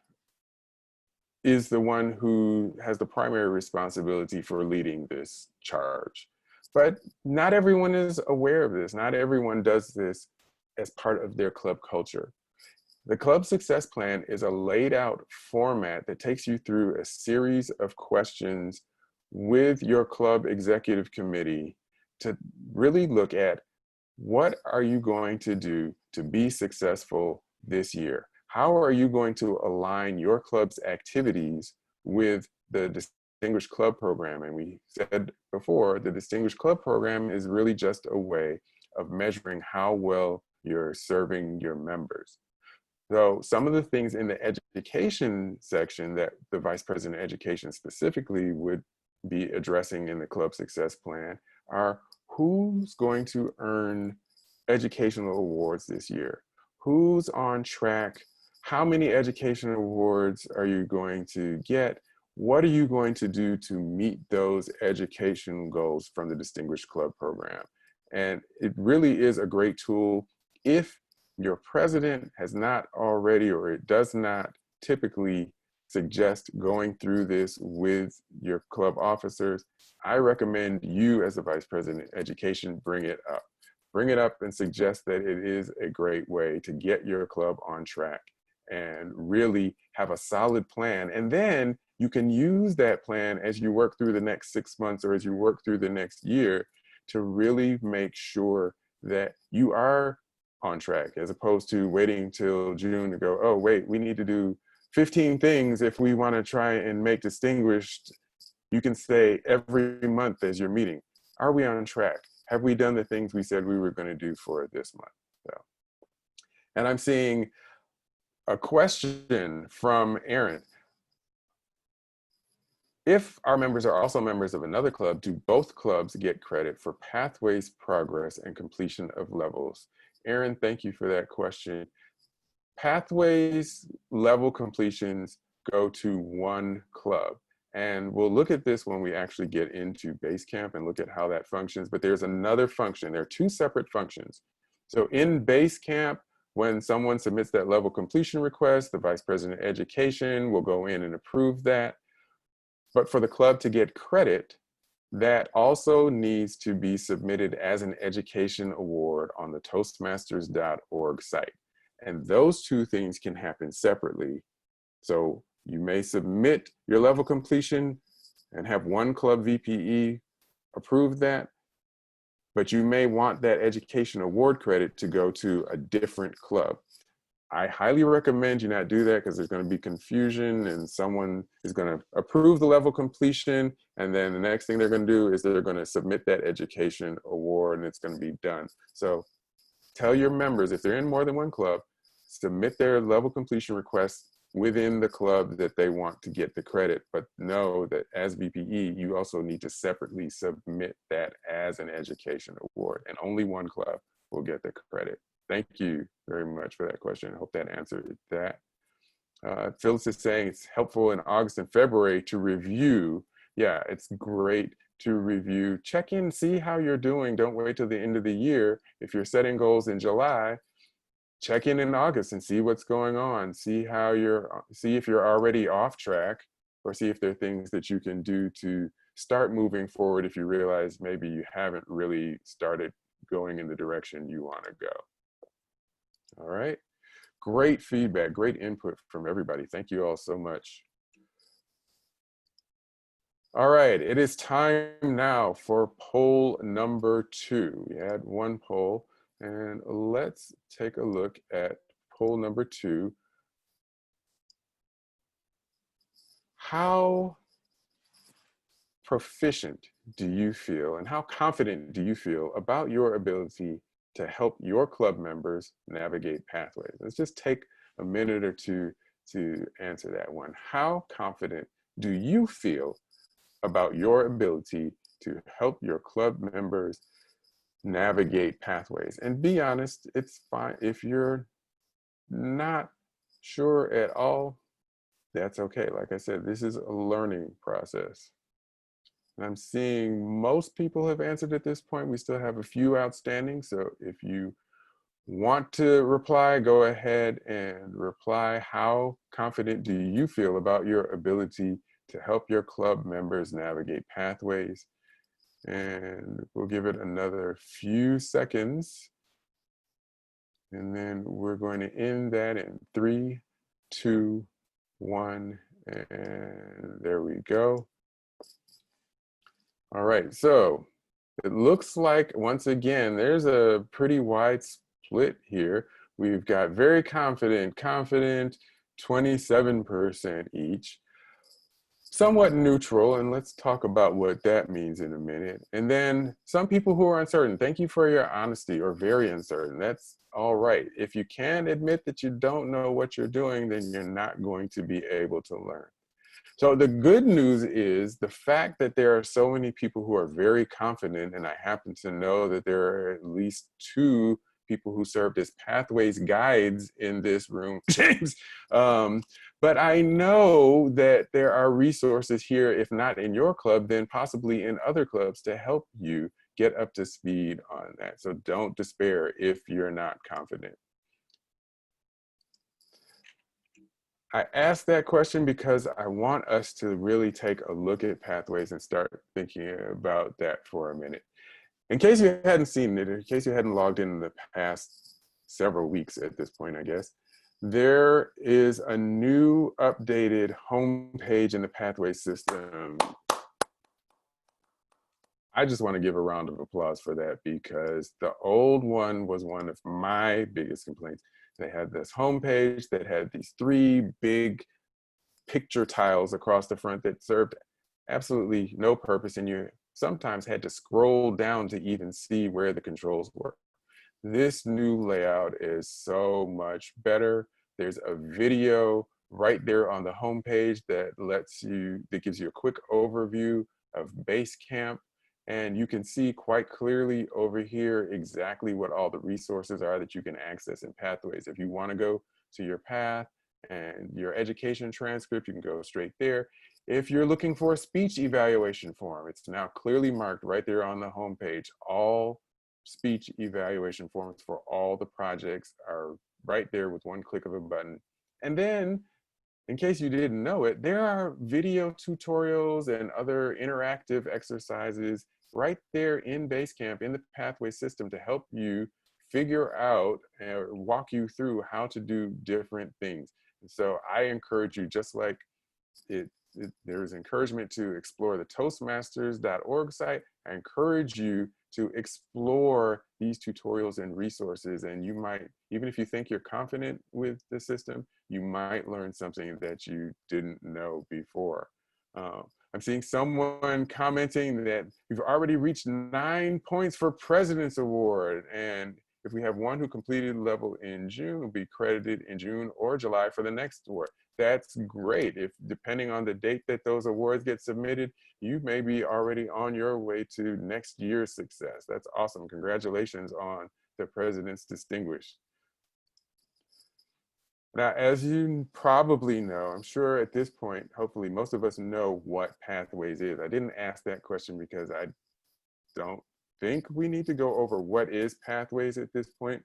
is the one who has the primary responsibility for leading this charge. But not everyone is aware of this. Not everyone does this as part of their club culture. The Club Success Plan is a laid out format that takes you through a series of questions with your club executive committee to really look at what are you going to do to be successful this year? How are you going to align your club's activities with the Distinguished Club Program? And we said before, the Distinguished Club Program is really just a way of measuring how well you're serving your members. So some of the things in the education section that the Vice President of Education specifically would be addressing in the Club Success Plan are who's going to earn educational awards this year? Who's on track? How many educational awards are you going to get? What are you going to do to meet those education goals from the Distinguished Club Program? And it really is a great tool if your president has not already, or it does not typically suggest going through this with your club officers. I recommend you as the Vice President of Education bring it up. Bring it up and suggest that it is a great way to get your club on track and really have a solid plan. And then you can use that plan as you work through the next 6 months or as you work through the next year to really make sure that you are on track, as opposed to waiting till June to go, oh, wait, we need to do 15 things if we want to try and make distinguished. You can say every month as you're meeting, are we on track? Have we done the things we said we were going to do for this month? So, and I'm seeing a question from Aaron. If our members are also members of another club, do both clubs get credit for pathways, progress, and completion of levels? Aaron, thank you for that question. Pathways level completions go to one club. And we'll look at this when we actually get into Basecamp and look at how that functions. But there's another function. There are two separate functions. So in Basecamp, when someone submits that level completion request, the Vice President of Education will go in and approve that. But for the club to get credit, that also needs to be submitted as an education award on the Toastmasters.org site. And those two things can happen separately. So you may submit your level completion and have one club VPE approve that, but you may want that education award credit to go to a different club. I highly recommend you not do that, because there's going to be confusion and someone is going to approve the level completion, and then the next thing they're going to do is they're going to submit that education award and it's going to be done. So tell your members, if they're in more than one club, submit their level completion request within the club that they want to get the credit, but know that as VPE, you also need to separately submit that as an education award, and only one club will get the credit. Thank you very much for that question. I hope that answered that. Phyllis is saying it's helpful in August and February to review. Yeah, it's great to review. Check in, see how you're doing. Don't wait till the end of the year. If you're setting goals in July, check in August and see what's going on. See if you're already off track, or see if there are things that you can do to start moving forward if you realize maybe you haven't really started going in the direction you want to go. All right, great feedback, great input from everybody. Thank you all so much. All right, it is time now for poll number 2. We had one poll, and let's take a look at poll number 2. How proficient do you feel, and how confident do you feel about your ability to help your club members navigate pathways? Let's just take a minute or two to answer that one. How confident do you feel about your ability to help your club members navigate pathways? And be honest, it's fine if you're not sure at all. That's okay. Like I said, this is a learning process. And I'm seeing most people have answered at this point. We still have a few outstanding. So if you want to reply, go ahead and reply. How confident do you feel about your ability to help your club members navigate pathways? And we'll give it another few seconds. And then we're going to end that in 3, 2, 1, and there we go. All right, so it looks like, once again, there's a pretty wide split here. We've got very confident, 27% each. Somewhat neutral, and let's talk about what that means in a minute. And then some people who are uncertain. Thank you for your honesty, or very uncertain. That's all right. If you can admit that you don't know what you're doing, then you're not going to be able to learn. So the good news is the fact that there are so many people who are very confident, and I happen to know that there are at least 2 people who served as pathways guides in this room, James. But I know that there are resources here, if not in your club, then possibly in other clubs, to help you get up to speed on that. So don't despair if you're not confident. I asked that question because I want us to really take a look at pathways and start thinking about that for a minute. In case you hadn't seen it, in case you hadn't logged in the past several weeks at this point, I guess, there is a new updated homepage in the pathway system. I just want to give a round of applause for that, because the old one was one of my biggest complaints. They had this homepage that had these 3 big picture tiles across the front that served absolutely no purpose, and you sometimes had to scroll down to even see where the controls were. This new layout is so much better. There's a video right there on the homepage that gives you a quick overview of Basecamp. And you can see quite clearly over here exactly what all the resources are that you can access in Pathways. If you want to go to your path and your education transcript, you can go straight there. If you're looking for a speech evaluation form, it's now clearly marked right there on the homepage. All speech evaluation forms for all the projects are right there with one click of a button. And then, in case you didn't know it, there are video tutorials and other interactive exercises right there in Basecamp, in the pathway system, to help you figure out and walk you through how to do different things. And so I encourage you, just like there is encouragement to explore the Toastmasters.org site, I encourage you to explore these tutorials and resources. And you might, even if you think you're confident with the system, you might learn something that you didn't know before. I'm seeing someone commenting that we've already reached 9 points for President's Award. And if we have one who completed level in June, will be credited in June or July for the next award. That's great. If depending on the date that those awards get submitted, you may be already on your way to next year's success. That's awesome. Congratulations on the President's Distinguished. Now, as you probably know, I'm sure at this point, hopefully most of us know what Pathways is. I didn't ask that question because I don't think we need to go over what is Pathways at this point,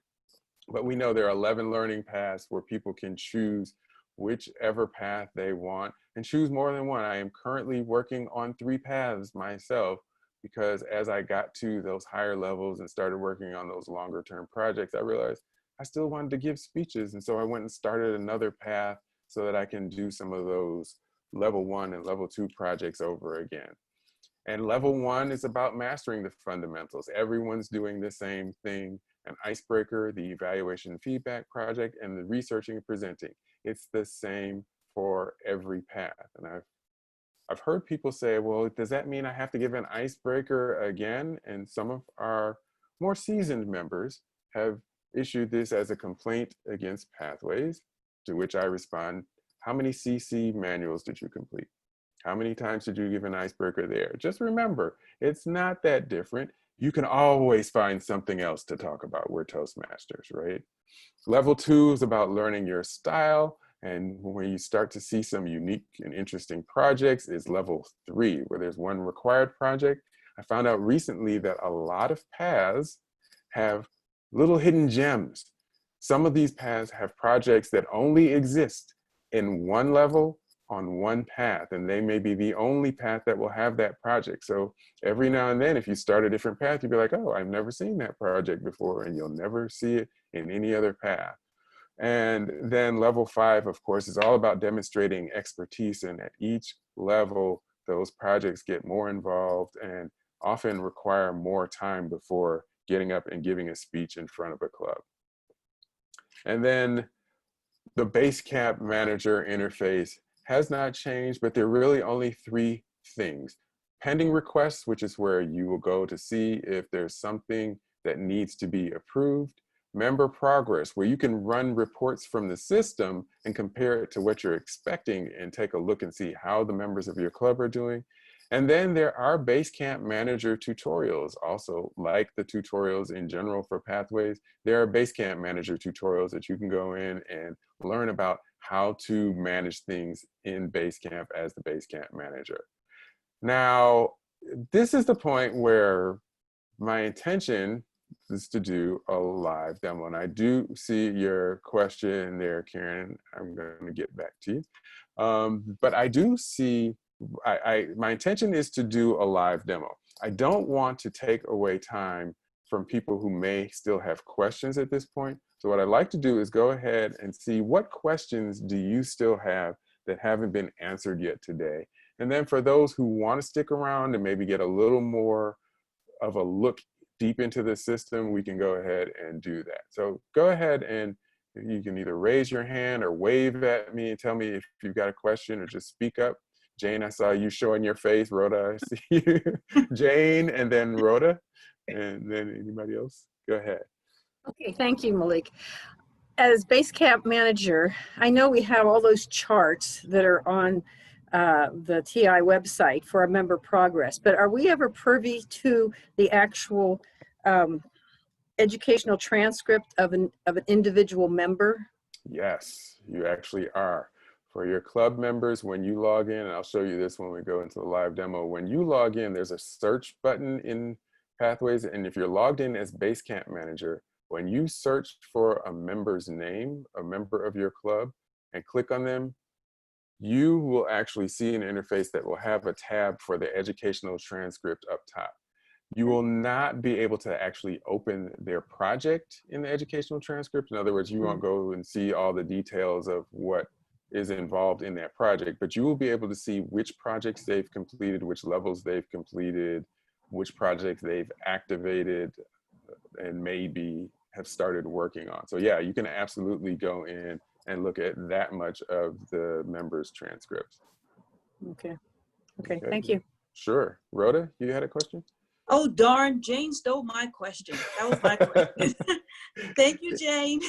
but we know there are 11 learning paths where people can choose whichever path they want and choose more than one. I am currently working on 3 paths myself because as I got to those higher levels and started working on those longer term projects, I realized I still wanted to give speeches. And so I went and started another path so that I can do some of those level 1 and level 2 projects over again. And level 1 is about mastering the fundamentals. Everyone's doing the same thing: an icebreaker, the evaluation feedback project, and the researching and presenting. It's the same for every path. And I've heard people say, well, does that mean I have to give an icebreaker again? And some of our more seasoned members have issued this as a complaint against Pathways, to which I respond, how many CC manuals did you complete? How many times did you give an icebreaker there? Just remember, it's not that different. You can always find something else to talk about. We're Toastmasters, right? Level 2 is about learning your style. And when you start to see some unique and interesting projects is level 3, where there's one required project. I found out recently that a lot of paths have little hidden gems. Some of these paths have projects that only exist in one level on one path, and they may be the only path that will have that project. So every now and then, if you start a different path, you'll be like, oh, I've never seen that project before, and you'll never see it in any other path. And then level 5, of course, is all about demonstrating expertise, and at each level, those projects get more involved and often require more time before getting up and giving a speech in front of a club. And then the Basecamp manager interface has not changed, but there are really only 3 things. Pending requests, which is where you will go to see if there's something that needs to be approved. Member progress, where you can run reports from the system and compare it to what you're expecting and take a look and see how the members of your club are doing. And then there are Basecamp manager tutorials, also like the tutorials in general for Pathways. There are Basecamp manager tutorials that you can go in and learn about how to manage things in Basecamp as the Basecamp manager. Now, this is the point where my intention is to do a live demo. And I do see your question there, Karen. I'm going to get back to you. But I do see, my intention is to do a live demo. I don't want to take away time from people who may still have questions at this point. So what I'd like to do is go ahead and see what questions do you still have that haven't been answered yet today. And then for those who want to stick around and maybe get a little more of a look deep into the system, we can go ahead and do that. So go ahead and you can either raise your hand or wave at me and tell me if you've got a question, or just speak up. Jane, I saw you showing your face. Rhoda, I see you. Jane, and then Rhoda, and then anybody else? Go ahead. Okay, thank you, Malik. As Basecamp manager, I know we have all those charts that are on the TI website for our member progress, but are we ever privy to the actual educational transcript of an individual member? Yes, you actually are. For your club members, when you log in, and I'll show you this when we go into the live demo, when you log in, there's a search button in Pathways, and if you're logged in as Basecamp manager, when you search for a member's name, a member of your club, and click on them, you will actually see an interface that will have a tab for the educational transcript up top. You will not be able to actually open their project in the educational transcript. In other words, you won't go and see all the details of what is involved in that project, but you will be able to see which projects they've completed, which levels they've completed, which projects they've activated and maybe have started working on. So yeah, you can absolutely go in and look at that much of the members' transcripts. Okay. Okay. Thank you. Sure. Rhoda, you had a question? Oh, darn, Jane stole my question. That was my question. Thank you, Jane.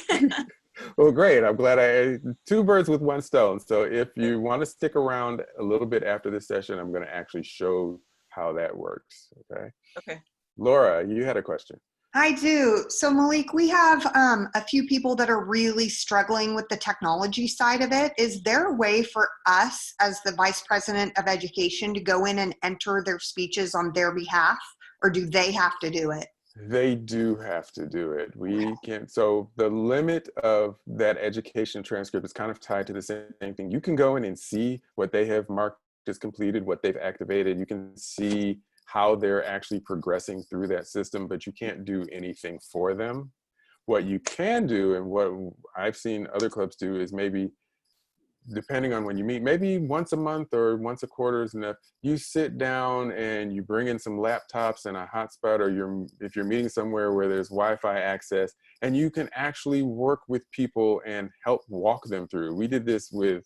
Well, great. I'm glad I two birds with one stone. So if you want to stick around a little bit after this session, I'm going to actually show how that works. Okay. Okay. Laura, you had a question. I do. So Malik, we have a few people that are really struggling with the technology side of it. Is there a way for us as the Vice President of Education to go in and enter their speeches on their behalf, or do they have to do it? They do have to do it. We can't. So the limit of that education transcript is kind of tied to the same thing. You can go in and see what they have marked as completed, what they've activated. You can see how they're actually progressing through that system, but you can't do anything for them. What you can do, and what I've seen other clubs do, is maybe, depending on when you meet, maybe once a month or once a quarter is enough. You sit down and you bring in some laptops and a hotspot, or if you're meeting somewhere where there's Wi-Fi access, and you can actually work with people and help walk them through. We did this with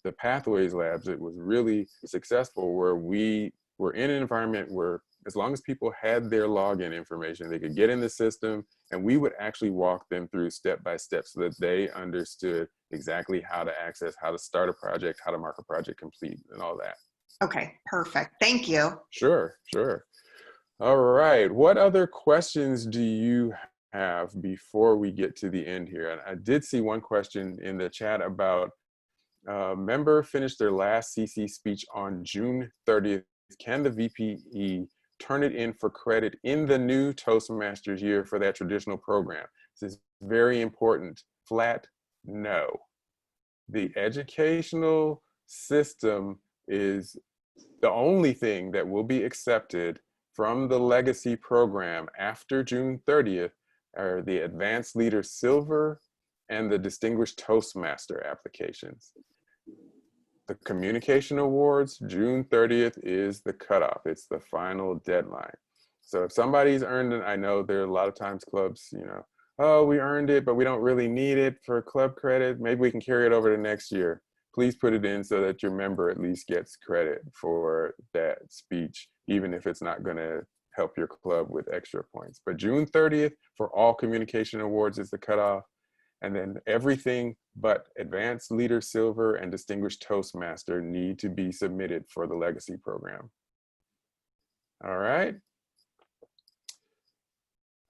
the Pathways Labs. It was really successful, where we were in an environment where, as long as people had their login information, they could get in the system, and we would actually walk them through step by step so that they understood exactly how to access, how to start a project, how to mark a project complete, and all that. Okay, perfect. Thank you. Sure, sure. All right. What other questions do you have before we get to the end here? And I did see one question in the chat about member finished their last CC speech on June 30th. Can the VPE turn it in for credit in the new Toastmasters year for that traditional program? This is very important. Flat no. The educational system is the only thing that will be accepted from the legacy program after June 30th are the Advanced Leader Silver and the Distinguished Toastmaster applications. The Communication Awards, June 30th is the cutoff. It's the final deadline. So if somebody's earned it, I know there are a lot of times clubs, oh, we earned it, but we don't really need it for club credit. Maybe we can carry it over to next year. Please put it in so that your member at least gets credit for that speech, even if it's not going to help your club with extra points. But June 30th for all Communication Awards is the cutoff. And then everything but Advanced Leader Silver and Distinguished Toastmaster need to be submitted for the Legacy program. All right.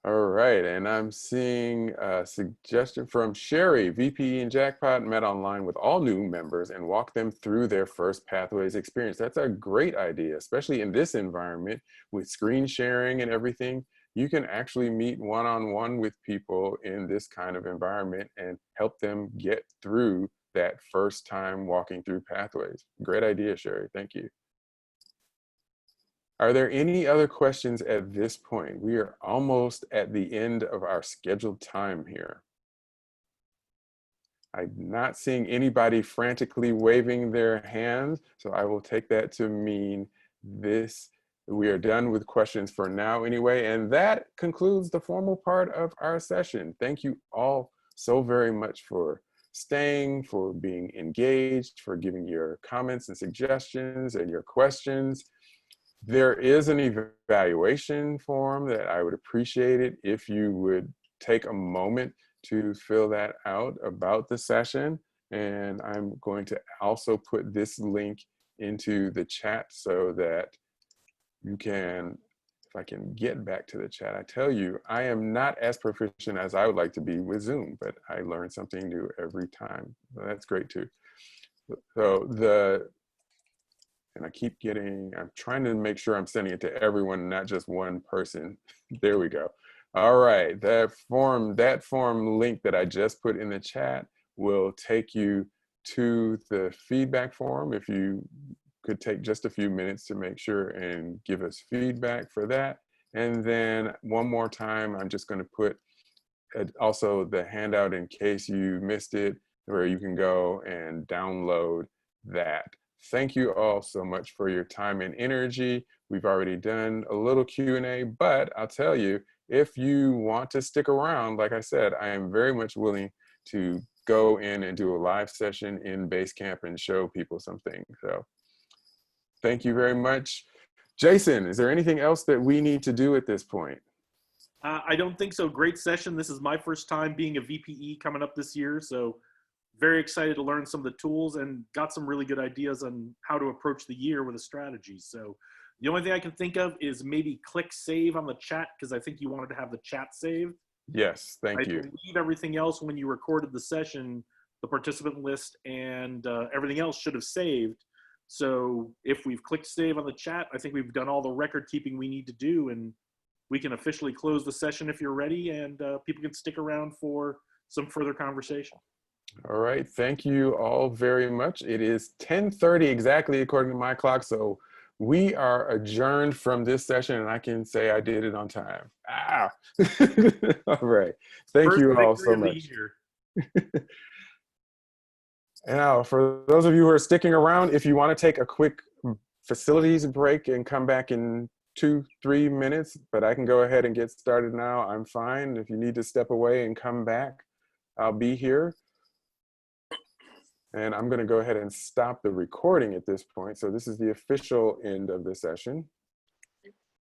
All right, and I'm seeing a suggestion from Sherry. VPE and Jackpot met online with all new members and walked them through their first Pathways experience. That's a great idea, especially in this environment with screen sharing and everything. You can actually meet one-on-one with people in this kind of environment and help them get through that first time walking through Pathways. Great idea, Sherry. Thank you. Are there any other questions at this point? We are almost at the end of our scheduled time here. I'm not seeing anybody frantically waving their hands, so I will take that to mean we are done with questions for now anyway, and that concludes the formal part of our session. Thank you all so very much for staying, for being engaged, for giving your comments and suggestions and your questions. There is an evaluation form that I would appreciate it if you would take a moment to fill that out about the session. And I'm going to also put this link into the chat so that you can, if I can get back to the chat, I tell you, I am not as proficient as I would like to be with Zoom, but I learn something new every time. So that's great too. So and I'm trying to make sure I'm sending it to everyone, not just one person. There we go. All right, that form link that I just put in the chat will take you to the feedback form. If you could take just a few minutes to make sure and give us feedback for that. And then one more time, I'm just gonna put also the handout in case you missed it, where you can go and download that. Thank you all so much for your time and energy. We've already done a little Q&A, but I'll tell you, if you want to stick around, like I said, I am very much willing to go in and do a live session in Basecamp and show people something. So thank you very much. Jason, is there anything else that we need to do at this point? I don't think so. Great session. This is my first time being a VPE coming up this year. So very excited to learn some of the tools and got some really good ideas on how to approach the year with a strategy. So the only thing I can think of is maybe click save on the chat, because I think you wanted to have the chat saved. Yes, thank you. I believe everything else when you recorded the session, the participant list and everything else should have saved. So if we've clicked save on the chat, I think we've done all the record keeping we need to do, and we can officially close the session if you're ready, and people can stick around for some further conversation. All right, thank you all very much. It is 10:30 exactly according to my clock, so we are adjourned from this session, and I can say I did it on time. Ah! All right, thank First you all victory so of the much. year. And now, for those of you who are sticking around, if you want to take a quick facilities break and come back in 2-3 minutes, but I can go ahead and get started now, I'm fine. If you need to step away and come back, I'll be here. And I'm going to go ahead and stop the recording at this point. So this is the official end of the session.